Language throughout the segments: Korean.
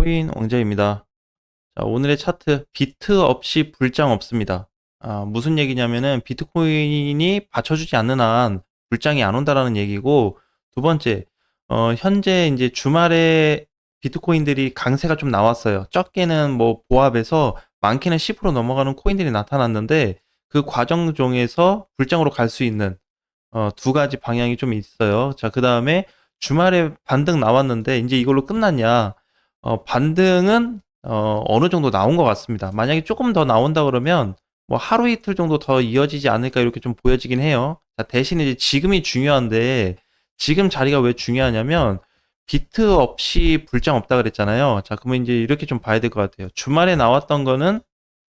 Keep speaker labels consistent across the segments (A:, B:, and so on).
A: 코인 왕자입니다. 자, 오늘의 차트 비트 없이 불장 없습니다. 무슨 얘기냐면은 비트코인이 받쳐주지 않는 한 불장이 안 온다라는 얘기고, 두 번째, 현재 이제 주말에 비트코인들이 강세가 좀 나왔어요. 적게는 뭐 보합해서 많게는 10% 넘어가는 코인들이 나타났는데, 그 과정 중에서 불장으로 갈 수 있는 두 가지 방향이 좀 있어요. 자, 그 다음에 주말에 반등 나왔는데 이제 이걸로 끝났냐? 반등은 어느 정도 나온 것 같습니다. 만약에 조금 더 나온다 그러면 뭐 하루 이틀 정도 더 이어지지 않을까 이렇게 좀 보여지긴 해요. 자, 대신에 이제 지금이 중요한데, 지금 자리가 왜 중요하냐면 비트 없이 불장 없다 그랬잖아요. 자, 그러면 이제 이렇게 좀 봐야 될 것 같아요. 주말에 나왔던 거는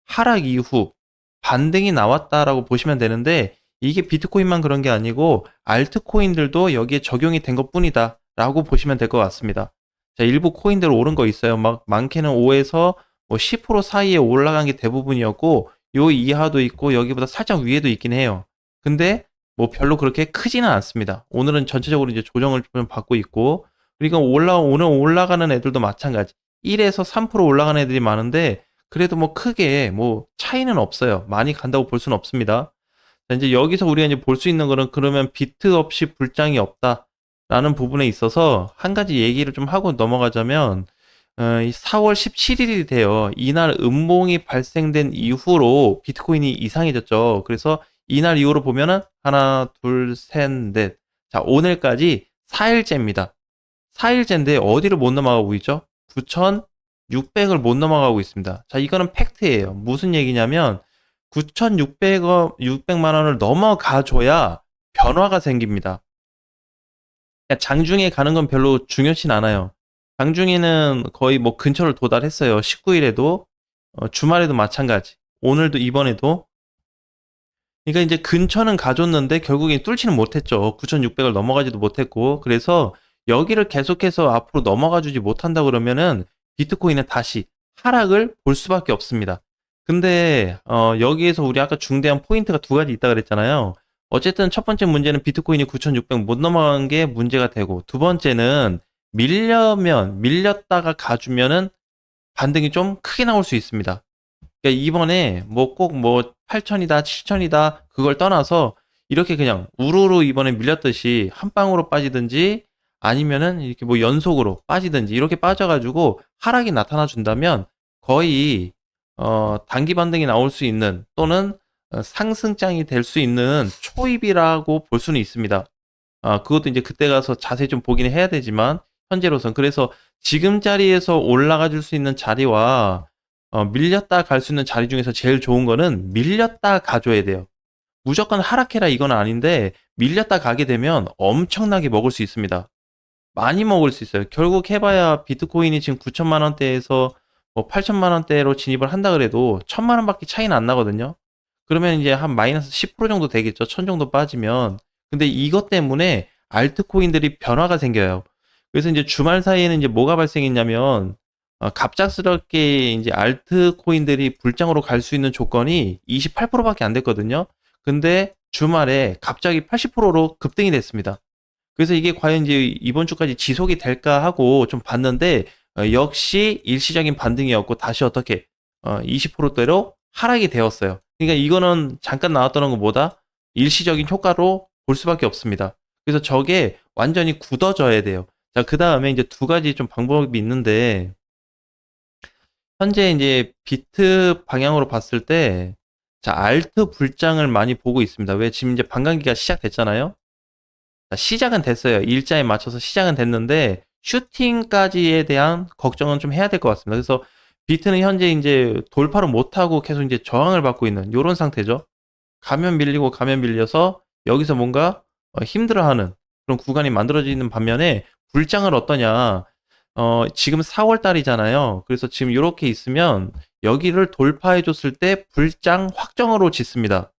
A: 하락 이후 반등이 나왔다라고 보시면 되는데, 이게 비트코인만 그런 게 아니고 알트코인들도 여기에 적용이 된 것뿐이다 라고 보시면 될 것 같습니다. 자, 일부 코인들 오른 거 있어요. 막 많게는 5에서 뭐 10% 사이에 올라간 게 대부분이었고, 요 이하도 있고 여기보다 살짝 위에도 있긴 해요. 근데 뭐 별로 그렇게 크지는 않습니다. 오늘은 전체적으로 이제 조정을 좀 받고 있고, 그리고 오늘 올라가는 애들도 마찬가지. 1에서 3% 올라가는 애들이 많은데, 그래도 뭐 크게 뭐 차이는 없어요. 많이 간다고 볼 수는 없습니다. 자, 이제 여기서 우리가 이제 볼 수 있는 거는, 그러면 비트 없이 불장이 없다라는 부분에 있어서 한 가지 얘기를 좀 하고 넘어가자면, 이 4월 17일이 돼요. 이날 음봉이 발생된 이후로 비트코인이 이상해졌죠. 그래서 이날 이후로 보면은 하나, 둘, 셋, 넷. 자, 오늘까지 4일째입니다. 4일째인데 어디를 못 넘어가고 있죠? 9,600을 못 넘어가고 있습니다. 자, 이거는 팩트예요. 무슨 얘기냐면 9,600만 원을 넘어가줘야 변화가 생깁니다. 그러니까 장중에 가는 건 별로 중요치 않아요. 장중에는 거의 뭐 근처를 도달했어요. 19일에도, 주말에도 마찬가지. 오늘도, 이번에도. 그러니까 이제 근처는 가줬는데 결국엔 뚫지는 못했죠. 9,600을 넘어가지도 못했고. 그래서 여기를 계속해서 앞으로 넘어가 주지 못한다 그러면은 비트코인은 다시 하락을 볼 수밖에 없습니다. 근데 여기에서 우리 아까 중대한 포인트가 두 가지 있다 그랬잖아요. 어쨌든 첫 번째 문제는 비트코인이 9,600 못 넘어간 게 문제가 되고, 두 번째는 밀렸다가 가주면은 반등이 좀 크게 나올 수 있습니다. 그러니까 이번에 뭐 꼭 뭐 8천이다, 7천이다 그걸 떠나서 이렇게 그냥 우르르 이번에 밀렸듯이 한 방으로 빠지든지, 아니면은 이렇게 뭐 연속으로 빠지든지 이렇게 빠져가지고 하락이 나타나 준다면 거의 단기 반등이 나올 수 있는, 또는 상승장이 될 수 있는 초입이라고 볼 수는 있습니다. 그것도 이제 그때 가서 자세히 좀 보긴 해야 되지만, 현재로선. 그래서 지금 자리에서 올라가 줄 수 있는 자리와 밀렸다 갈 수 있는 자리 중에서 제일 좋은 거는 밀렸다 가줘야 돼요. 무조건 하락해라 이건 아닌데, 밀렸다 가게 되면 엄청나게 먹을 수 있습니다. 많이 먹을 수 있어요. 결국 해봐야 비트코인이 지금 9천만 원대에서 뭐 8천만 원대로 진입을 한다 그래도 1천만 원밖에 차이는 안 나거든요. 그러면 이제 한 마이너스 10% 정도 되겠죠. 1천 정도 빠지면. 근데 이것 때문에 알트코인들이 변화가 생겨요. 그래서 이제 주말 사이에는 이제 뭐가 발생했냐면, 갑작스럽게 이제 알트코인들이 불장으로 갈 수 있는 조건이 28%밖에 안 됐거든요. 근데 주말에 갑자기 80%로 급등이 됐습니다. 그래서 이게 과연 이제 이번 주까지 지속이 될까 하고 좀 봤는데, 역시 일시적인 반등이었고 다시 어떻게 20%대로 하락이 되었어요. 그러니까 이거는 잠깐 나왔던 것보다 일시적인 효과로 볼 수밖에 없습니다. 그래서 저게 완전히 굳어져야 돼요. 자, 그 다음에 이제 두 가지 좀 방법이 있는데, 현재 이제 비트 방향으로 봤을 때, 자, 알트 불장을 많이 보고 있습니다. 왜? 지금 이제 반감기가 시작됐잖아요. 자, 시작은 됐어요. 일자에 맞춰서 시작은 됐는데 슈팅까지에 대한 걱정은 좀 해야 될 것 같습니다. 그래서 비트는 현재 이제 돌파를 못하고 계속 이제 저항을 받고 있는 이런 상태죠. 가면 밀리고 가면 밀려서 여기서 뭔가 힘들어하는 그런 구간이 만들어지는 반면에, 불장을 어떠냐? 지금 4월 달이잖아요. 그래서 지금 이렇게 있으면 여기를 돌파해 줬을 때 불장 확정으로 짓습니다.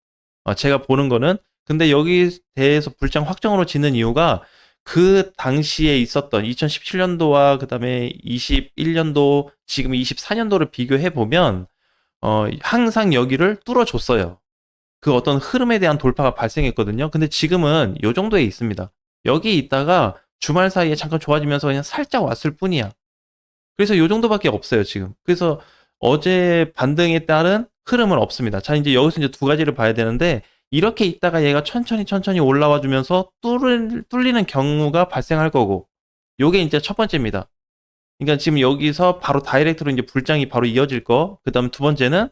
A: 제가 보는 거는. 근데 여기 대해서 불장 확정으로 짓는 이유가, 그 당시에 있었던 2017년도와 그 다음에 21년도, 지금 24년도를 비교해 보면 항상 여기를 뚫어줬어요. 그 어떤 흐름에 대한 돌파가 발생했거든요. 근데 지금은 요 정도에 있습니다. 여기 있다가 주말 사이에 잠깐 좋아지면서 그냥 살짝 왔을 뿐이야. 그래서 요 정도밖에 없어요, 지금. 그래서 어제 반등에 따른 흐름은 없습니다. 자, 이제 여기서 이제 두 가지를 봐야 되는데, 이렇게 있다가 얘가 천천히 올라와 주면서 뚫리는 경우가 발생할 거고, 요게 이제 첫 번째입니다. 그러니까 지금 여기서 바로 다이렉트로 이제 불장이 바로 이어질 거. 그 다음 두 번째는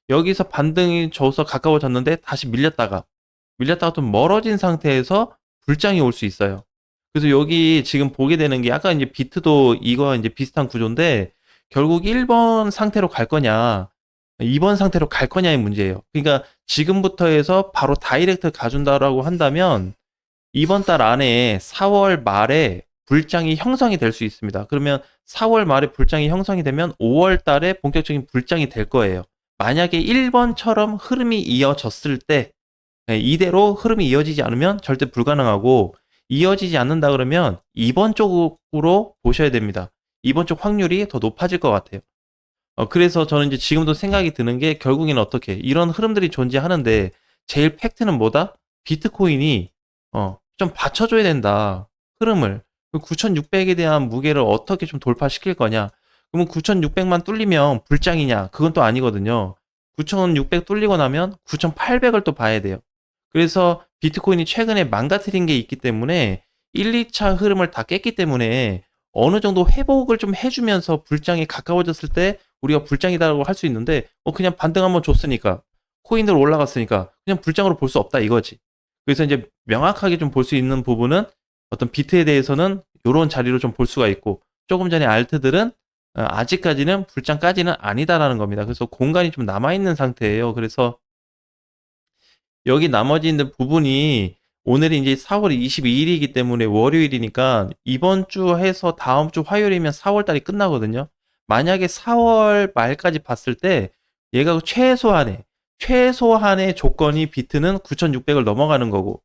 A: 여기서 반등이 줘서 가까워졌는데 다시 밀렸다가 좀 멀어진 상태에서 불장이 올 수 있어요. 그래서 여기 지금 보게 되는 게 아까 이제 비트도 이거 이제 비슷한 구조인데 결국 1번 상태로 갈 거냐, 2번 상태로 갈 거냐의 문제예요. 그러니까 지금부터 해서 바로 다이렉트 가준다라고 한다면 이번 달 안에 4월 말에 불장이 형성이 될 수 있습니다. 그러면 4월 말에 불장이 형성이 되면 5월 달에 본격적인 불장이 될 거예요. 만약에 1번처럼 흐름이 이어졌을 때 이대로 흐름이 이어지지 않으면 절대 불가능하고 이어지지 않는다 그러면 2번 쪽으로 보셔야 됩니다. 2번 쪽 확률이 더 높아질 것 같아요. 그래서 저는 이제 지금도 생각이 드는 게 결국에는 어떻게 이런 흐름들이 존재하는데 제일 팩트는 뭐다? 비트코인이 좀 받쳐줘야 된다. 흐름을. 9600에 대한 무게를 어떻게 좀 돌파시킬 거냐. 그러면 9600만 뚫리면 불장이냐? 그건 또 아니거든요. 9600 뚫리고 나면 9800을 또 봐야 돼요. 그래서 비트코인이 최근에 망가뜨린 게 있기 때문에 1, 2차 흐름을 다 깼기 때문에 어느 정도 회복을 좀 해주면서 불장에 가까워졌을 때 우리가 불장이다라고 할 수 있는데 그냥 반등 한번 줬으니까 코인들 올라갔으니까 그냥 불장으로 볼 수 없다 이거지. 그래서 이제 명확하게 좀 볼 수 있는 부분은 어떤 비트에 대해서는 이런 자리로 좀 볼 수가 있고 조금 전에 알트들은 아직까지는 불장까지는 아니다라는 겁니다. 그래서 공간이 좀 남아있는 상태예요. 그래서 여기 나머지 있는 부분이 오늘이 이제 4월 22일이기 때문에 월요일이니까 이번 주 해서 다음 주 화요일이면 4월 달이 끝나거든요. 만약에 4월 말까지 봤을 때 얘가 최소한의 조건이 비트는 9,600을 넘어가는 거고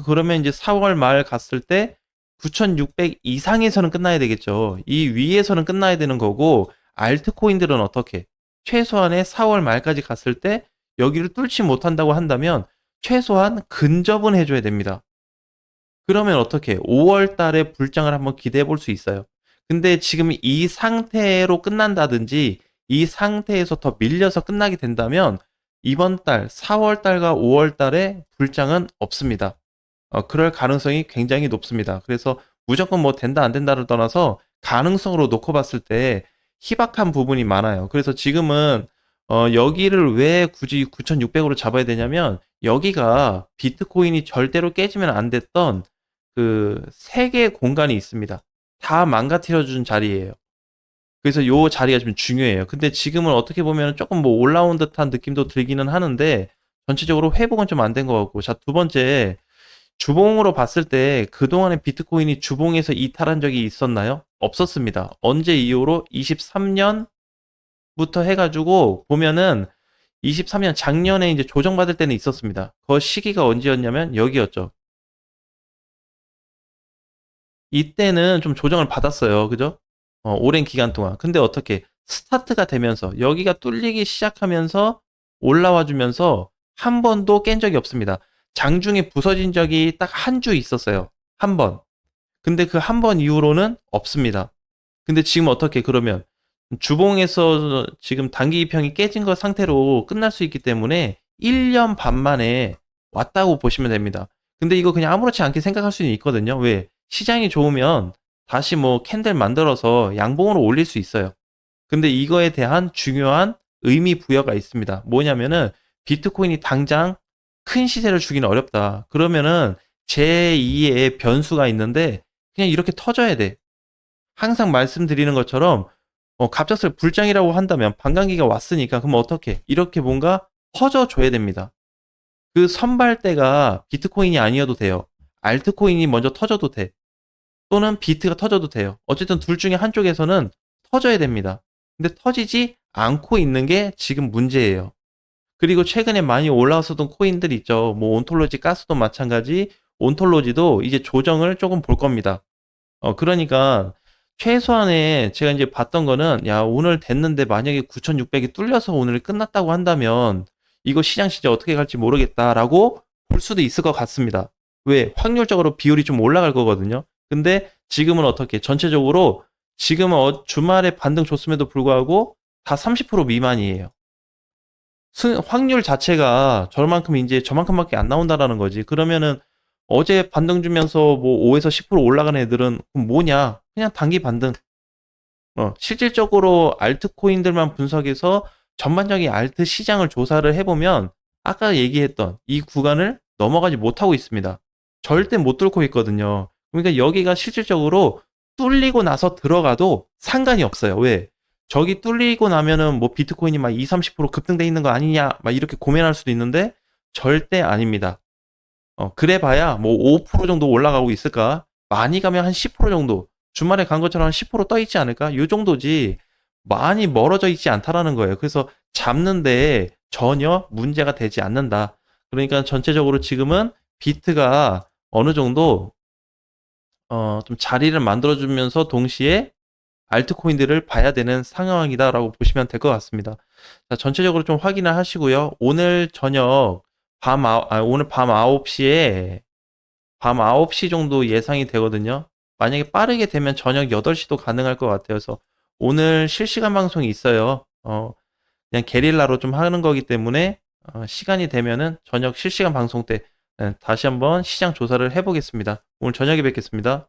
A: 그러면 이제 4월 말 갔을 때 9,600 이상에서는 끝나야 되겠죠. 이 위에서는 끝나야 되는 거고 알트코인들은 어떻게? 최소한의 4월 말까지 갔을 때 여기를 뚫지 못한다고 한다면 최소한 근접은 해줘야 됩니다. 그러면 어떻게? 5월 달에 불장을 한번 기대해 볼 수 있어요. 근데 지금 이 상태로 끝난다든지 이 상태에서 더 밀려서 끝나게 된다면 이번 달 4월 달과 5월 달에 불장은 없습니다. 그럴 가능성이 굉장히 높습니다. 그래서 무조건 뭐 된다 안 된다를 떠나서 가능성으로 놓고 봤을 때 희박한 부분이 많아요. 그래서 지금은 여기를 왜 굳이 9,600으로 잡아야 되냐면 여기가 비트코인이 절대로 깨지면 안 됐던 그 세 개의 공간이 있습니다. 다 망가뜨려 준 자리예요. 그래서 요 자리가 좀 중요해요. 근데 지금은 어떻게 보면 조금 뭐 올라온 듯한 느낌도 들기는 하는데 전체적으로 회복은 좀 안 된 것 같고. 자, 두 번째 주봉으로 봤을 때 그동안에 비트코인이 주봉에서 이탈한 적이 있었나요? 없었습니다. 언제 이후로? 23년부터 해가지고 보면은 23년 작년에 이제 조정받을 때는 있었습니다. 그 시기가 언제였냐면 여기였죠. 이때는 좀 조정을 받았어요. 그죠? 오랜 기간 동안. 근데 어떻게 스타트가 되면서 여기가 뚫리기 시작하면서 올라와 주면서 한 번도 깬 적이 없습니다. 장중에 부서진 적이 딱 한 주 있었어요. 한 번. 근데 그 한 번 이후로는 없습니다. 근데 지금 어떻게 그러면 주봉에서 지금 단기 이평이 깨진 것 상태로 끝날 수 있기 때문에 1년 반 만에 왔다고 보시면 됩니다. 근데 이거 그냥 아무렇지 않게 생각할 수는 있거든요. 왜? 시장이 좋으면 다시 뭐 캔들 만들어서 양봉으로 올릴 수 있어요. 근데 이거에 대한 중요한 의미 부여가 있습니다. 뭐냐면은 비트코인이 당장 큰 시세를 주기는 어렵다. 그러면은 제2의 변수가 있는데 그냥 이렇게 터져야 돼. 항상 말씀드리는 것처럼 갑작스레 불장이라고 한다면 반감기가 왔으니까 그럼 어떻게? 이렇게 뭔가 퍼져줘야 됩니다. 그 선발대가 비트코인이 아니어도 돼요. 알트코인이 먼저 터져도 돼. 또는 비트가 터져도 돼요. 어쨌든 둘 중에 한쪽에서는 터져야 됩니다. 근데 터지지 않고 있는 게 지금 문제예요. 그리고 최근에 많이 올라왔었던 코인들 있죠. 뭐 온톨로지 가스도 마찬가지, 온톨로지도 이제 조정을 조금 볼 겁니다. 그러니까 최소한의 제가 이제 봤던 거는 야, 오늘 됐는데 만약에 9,600이 뚫려서 오늘 끝났다고 한다면 이거 시장 진짜 어떻게 갈지 모르겠다라고 볼 수도 있을 것 같습니다. 왜? 확률적으로 비율이 좀 올라갈 거거든요. 근데 지금은 어떻게 전체적으로 지금은 주말에 반등 줬음에도 불구하고 다 30% 미만이에요. 확률 자체가 저만큼밖에 안 나온다라는 거지. 그러면은 어제 반등 주면서 뭐 5에서 10% 올라간 애들은 그럼 뭐냐? 그냥 단기 반등. 실질적으로 알트코인들만 분석해서 전반적인 알트 시장을 조사를 해보면 아까 얘기했던 이 구간을 넘어가지 못하고 있습니다. 절대 못 뚫고 있거든요. 그러니까 여기가 실질적으로 뚫리고 나서 들어가도 상관이 없어요. 왜? 저기 뚫리고 나면은 뭐 비트코인이 막 2, 30% 급등돼 있는 거 아니냐 막 이렇게 고민할 수도 있는데 절대 아닙니다. 그래 봐야 뭐 5% 정도 올라가고 있을까? 많이 가면 한 10% 정도. 주말에 간 것처럼 한 10%떠 있지 않을까? 요 정도지 많이 멀어져 있지 않다라는 거예요. 그래서 잡는데 전혀 문제가 되지 않는다. 그러니까 전체적으로 지금은 비트가 어느 정도 좀 자리를 만들어주면서 동시에 알트코인들을 봐야 되는 상황이다라고 보시면 될 것 같습니다. 자, 전체적으로 좀 확인을 하시고요. 오늘 저녁 오늘 밤 9시에 밤 9시 정도 예상이 되거든요. 만약에 빠르게 되면 저녁 8시도 가능할 것 같아요. 그래서 오늘 실시간 방송이 있어요. 그냥 게릴라로 좀 하는 거기 때문에 시간이 되면은 저녁 실시간 방송 때 다시 한번 시장 조사를 해보겠습니다. 오늘 저녁에 뵙겠습니다.